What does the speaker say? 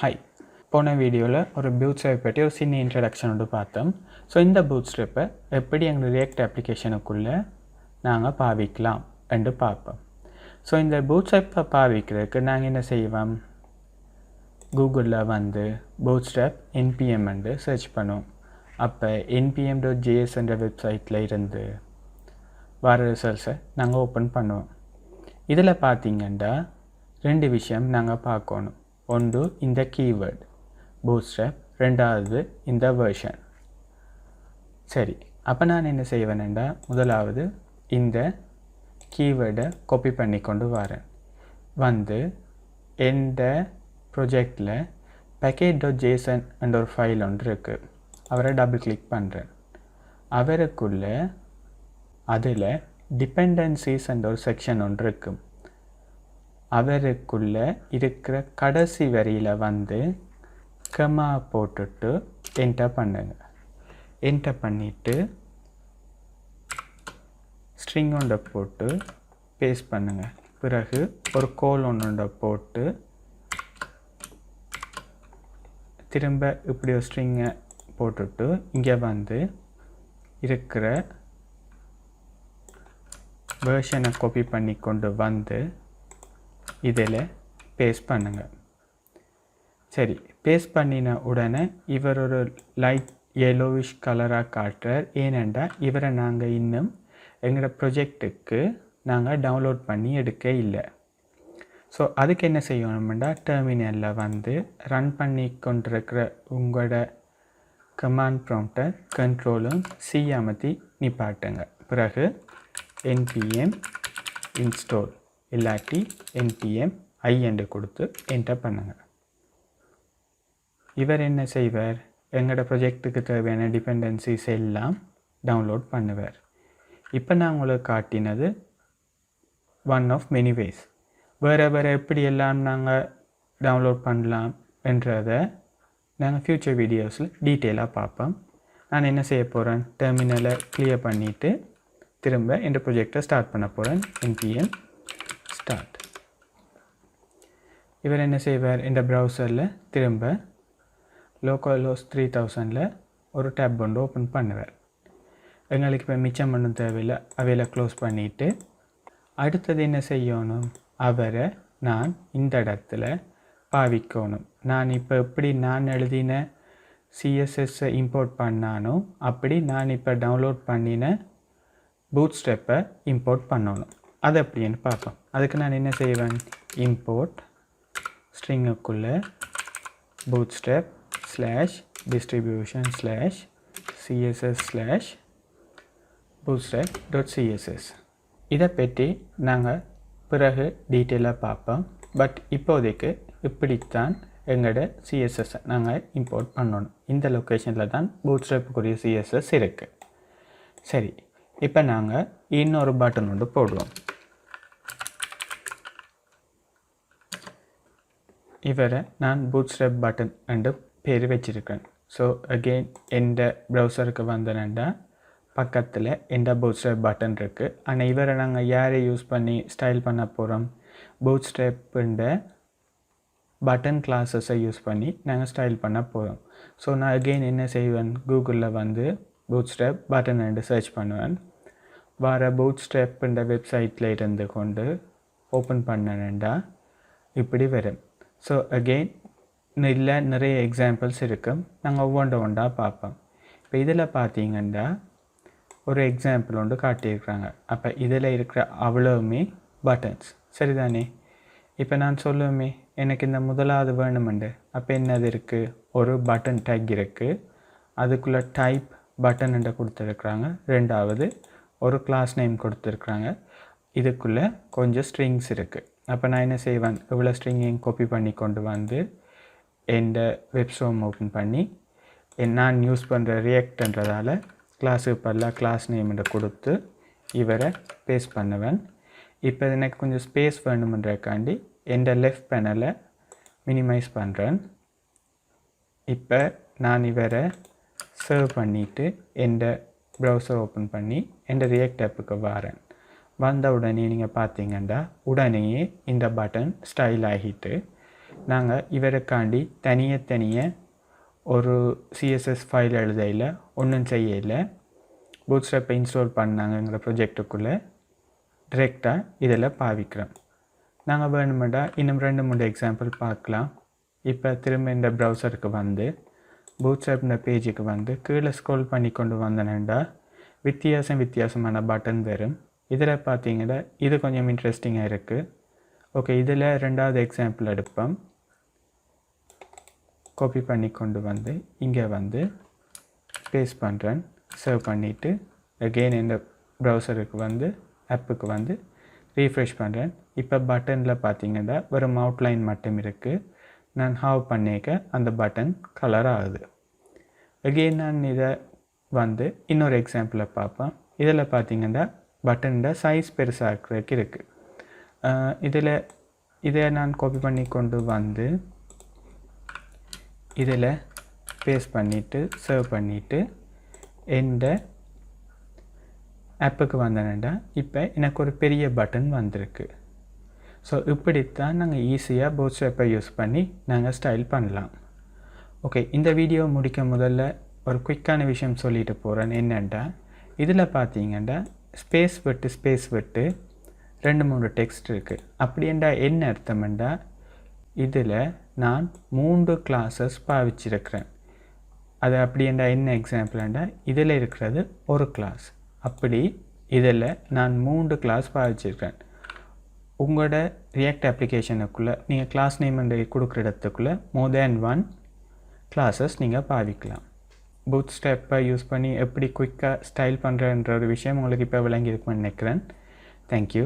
Hi. போன வீடியோவில் ஒரு பூட்ஸ்ட்ராப் பற்றி ஒரு சின்ன இன்ட்ரடக்ஷன் வந்து பார்த்தோம். ஸோ இந்த பூட்ஸ்ட்ராப்பை எப்படி எங்கள் ரியாக்ட் அப்ளிகேஷனுக்குள்ளே நாங்கள் பாவிக்கலாம் என்று பார்ப்போம். ஸோ இந்த பூட்ஸ்ட்ராப்பை பாவிக்கிறதுக்கு நாங்கள் என்ன செய்வோம், கூகுளில் வந்து பூட்ஸ்ட்ராப் npm என்று சர்ச் பண்ணுவோம். அப்போ npm.js என்ற வெப்சைட்டில் இருந்து வர ரிசல்ட்ஸை நாங்கள் ஓப்பன் பண்ணுவோம். இதில் பார்த்தீங்கன்னா ரெண்டு விஷயம் நாங்கள் பார்க்கணும். ஒன்று இந்த கீவேர்டு Bootstrap, ரெண்டாவது இந்த வெர்ஷன். சரி, அப்போ நான் என்ன செய்வேன்டா, முதலாவது இந்த கீவேர்டை காப்பி பண்ணி கொண்டு வரேன். வந்து இந்த ப்ரொஜெக்டில் package.json என்ற ஒரு ஃபைல் ஒன்று இருக்குது. அவரை டபுள் கிளிக் பண்ணுறேன். அவருக்குள்ளே அதில் dependencies என்ற ஒரு செக்ஷன் ஒன்று இருக்குது. அவருக்குள்ளே இருக்கிற கடைசி வரியில் வந்து கமா போட்டுட்டு என்டர் பண்ணுங்க. என்டர் பண்ணிவிட்டு ஸ்ட்ரிங் ஒன்றை போட்டு பேஸ்ட் பண்ணுங்க. பிறகு ஒரு கோல் ஒன்றை போட்டு திரும்ப இப்படி ஒரு ஸ்ட்ரிங்கை போட்டுட்டு இங்கே வந்து இருக்கிற வெர்ஷனை காப்பி பண்ணி கொண்டு வந்து இதில் பேஸ்ட் பண்ணுங்க. சரி, பேஸ்ட் பண்ணின உடனே இவர் ஒரு லைட் yellowish கலராக காட்டுறார். ஏனெண்டா இவரை நாங்கள் இன்னும் எங்களோட ப்ரொஜெக்டுக்கு நாங்கள் டவுன்லோட் பண்ணி எடுக்க இல்லை. ஸோ அதுக்கு என்ன செய்யணும்னா, டெர்மினலில் வந்து ரன் பண்ணி கொண்டிருக்கிற உங்களோட கமாண்ட் ப்ராம்ப்டை கண்ட்ரோலும் C அமர்த்தி நிப்பாட்டுங்க. பிறகு npm install இல்லாட்டி npm i என்று கொடுத்து என்டர் பண்ணுங்க. இவர் என்ன செய்வார், எங்களோட ப்ரொஜெக்டுக்கு தேவையான டிபெண்டன்சிஸ் எல்லாம் டவுன்லோட் பண்ணுவார். இப்போ நான் உங்களுக்கு காட்டினது ஒன் ஆஃப் மெனி வேஸ். வேறு வேறு எப்படி எல்லாம் நாங்கள் டவுன்லோட் பண்ணலாம் என்றதை நாங்கள் ஃப்யூச்சர் வீடியோஸில் டீட்டெயிலாக பார்ப்போம். நான் என்ன செய்ய போகிறேன், டெர்மினலை கிளியர் பண்ணிவிட்டு திரும்ப இந்த ப்ரொஜெக்டை ஸ்டார்ட் பண்ண போகிறேன். npm start. இவர் என்ன செய்வார், இந்த ப்ரௌசரில் திரும்ப localhost 3000 ஒரு டேப் ஒன்று ஓப்பன் பண்ணுவார். எங்களுக்கு இப்போ மிச்சம் ஒன்றும் தேவையில்லை, அவையில் க்ளோஸ் பண்ணிவிட்டு அடுத்தது என்ன செய்யணும், அவரை நான் இந்த இடத்துல பாவிக்கணும். நான் இப்போ எப்படி நான் எழுதின சிஎஸ்எஸ்ஸை இம்போர்ட் பண்ணானோ அப்படி நான் இப்போ டவுன்லோட் பண்ணின பூட்ஸ்ட்ராப்பை இம்போர்ட் பண்ணணும். அது எப்படின்னு பார்ப்போம். அதுக்கு நான் என்ன செய்வேன், import ஸ்ட்ரிங்குக்குள்ளே bootstrap /distribution /css bootstrap.css. இதை பற்றி நாங்கள் பிறகு டீட்டெயிலாக பார்ப்போம். பட் இப்போதைக்கு இப்படித்தான் எங்களோட சிஎஸ்எஸ்ஸை நாங்கள் இம்போர்ட் பண்ணணும். இந்த லொக்கேஷனில் தான் பூட்ஸ்ட்ராப்புக்குரிய சிஎஸ்எஸ் இருக்குது. சரி, இப்போ நாங்கள் இன்னொரு பட்டன் ஒன்று போடுவோம். இவரை நான் பூட்ஸ்ட்ராப் பட்டன் என்று பேர் வச்சிருக்கேன். ஸோ அகெயின் எந்த ப்ரௌசருக்கு வந்தேன்டா பக்கத்தில் எந்த பூட்ஸ்ட்ராப் பட்டன் இருக்குது. ஆனால் இவரை நாங்கள் யாரை யூஸ் பண்ணி ஸ்டைல் பண்ண போகிறோம், பூட்ஸ்ட்ராப்புன்ற பட்டன் கிளாஸஸை யூஸ் பண்ணி நாங்கள் ஸ்டைல் பண்ண போகிறோம். ஸோ நான் அகெயின் என்ன செய்வேன், கூகுளில் வந்து பூட்ஸ்ட்ராப் பட்டன் என்று சர்ச் பண்ணுவேன். வர பூட்ஸ்ட்ராப்புன்ற வெப்சைட்டில் இருந்து கொண்டு ஓப்பன் பண்ணேன்டா இப்படி வரும். ஸோ அகெயின் இல்லை நிறைய எக்ஸாம்பிள்ஸ் இருக்கும், நாங்கள் ஒவ்வொன்றா பார்ப்போம். இப்போ இதில் பார்த்தீங்கன்னா ஒரு எக்ஸாம்பிள் ஒன்று காட்டியிருக்கிறாங்க. அப்போ இதில் இருக்கிற அவ்வளவுமே பட்டன்ஸ், சரிதானே? இப்போ நான் சொல்லுவேமே எனக்கு இந்த முதலாவது வேணுமெண்டு, அப்போ என்னது இருக்குது, ஒரு பட்டன் டேக் இருக்குது, அதுக்குள்ளே டைப் பட்டன் என்று கொடுத்துருக்குறாங்க. ரெண்டாவது ஒரு கிளாஸ் நேம் கொடுத்துருக்குறாங்க, இதுக்குள்ளே கொஞ்சம் ஸ்ட்ரிங்ஸ் இருக்குது. அப்போ நான் என்ன செய்வேன், இவ்வளோ ஸ்ட்ரிங்கையும் காப்பி பண்ணி கொண்டு வந்து எந்த வெப்ஸ்டோம் ஓப்பன் பண்ணி நான் யூஸ் பண்ணுற ரியாக்ட்ன்றதால் கிளாஸுக்கு பதிலாக கிளாஸ் நேம் என்று கொடுத்து இவரை பேஸ்ட் பண்ணுவேன். இப்போ எனக்கு கொஞ்சம் ஸ்பேஸ் வேணுமென்றக்காண்டி எந்த லெஃப்ட் பேனலை மினிமைஸ் பண்ணுறேன். இப்போ நான் இவரை சேவ் பண்ணிவிட்டு எந்த ப்ரௌசர் ஓப்பன் பண்ணி எந்த ரியாக்ட் ஆப்புக்கு வரேன். வந்த உடனே நீங்கள் பார்த்தீங்கன்னா உடனேயே இந்த பட்டன் ஸ்டைல் ஆகிட்டு நாங்கள் இவருக்காண்டி தனியே ஒரு சிஎஸ்எஸ் ஃபைல் எழுதையில் ஒன்றும் செய்யலை. பூட்ஸ்ட்ராப்பை இன்ஸ்டால் பண்ணாங்கங்கிற ப்ரொஜெக்டுக்குள்ளே டிரெக்டாக இதில் பாவிக்கிறோம். நாங்கள் வேணுமெண்டா இன்னும் 2-3 எக்ஸாம்பிள் பார்க்கலாம். இப்போ திரும்ப இந்த ப்ரௌசருக்கு வந்து பூட்ஸ்ட்ராப்ன பேஜுக்கு வந்து கீழே ஸ்க்ரோல் பண்ணி கொண்டு வந்தேன்டா வித்தியாசமான பட்டன் வரும். இதில் பார்த்தீங்கன்னா இது கொஞ்சம் இன்ட்ரெஸ்டிங்காக இருக்குது. ஓகே, இதில் 2வது எக்ஸாம்பிள் எடுப்போம். காப்பி பண்ணி கொண்டு வந்து இங்கே வந்து பேஸ்ட் பண்ணுறேன். சேவ் பண்ணிவிட்டு அகெயின் இந்த ப்ரௌசருக்கு வந்து ஆப்புக்கு வந்து ரீஃப்ரெஷ் பண்ணுறேன். இப்போ பட்டனில் பார்த்தீங்கன்னா வெறும் அவுட்லைன் மட்டும் இருக்குது. நான் ஹாவ் பண்ணிக்க அந்த பட்டன் கலர் ஆகுது. அகெயின் நான் இதை வந்து இன்னொரு எக்ஸாம்பிளை பார்ப்பேன். இதில் பார்த்தீங்கன்னா பட்டனோட சைஸ் பெருசாக இருக்கிறதுக்கு இருக்குது. இதை நான் காப்பி பண்ணி கொண்டு வந்து இதில் பேஸ்ட் பண்ணிவிட்டு சேவ் பண்ணிவிட்டு இந்த ஆப்புக்கு வந்தேன்டா இப்போ எனக்கு ஒரு பெரிய பட்டன் வந்திருக்கு. ஸோ இப்படித்தான் நாங்கள் ஈஸியாக பூட்ஸ்ட்ராப்பை யூஸ் பண்ணி நாங்கள் ஸ்டைல் பண்ணலாம். ஓகே, இந்த வீடியோ முடிக்க முதல்ல ஒரு குயிக்கான விஷயம் சொல்லிட்டு போகிறேன். என்னென்னா இதில் பார்த்தீங்கன்னா ஸ்பேஸ் விட்டு 2-3 டெக்ஸ்ட் இருக்குது. அப்படின்டா என்ன அர்த்தம்டா இதில் நான் 3 கிளாஸஸ் பாவிச்சிருக்கிறேன். அது அப்படின்டா என்ன எக்ஸாம்பிள்ண்டா இதில் இருக்கிறது ஒரு கிளாஸ். அப்படி இதில் நான் 3 கிளாஸ் பாவிச்சிருக்கிறேன். உங்களோட ரியாக்ட் அப்ளிகேஷனுக்குள்ளே நீங்கள் கிளாஸ் நேம் கொடுக்குற இடத்துக்குள்ளே மோர் தேன் 1 கிளாஸஸ் நீங்கள் பாவிக்கலாம். பூட்ஸ்ட்ராப்பை யூஸ் பண்ணி எப்படி குயிக்காக ஸ்டைல் பண்ணுறன்ற ஒரு விஷயம் உங்களுக்கு இப்போ விளங்கியிருக்குன்னு நினைக்கிறேன். தேங்க்யூ.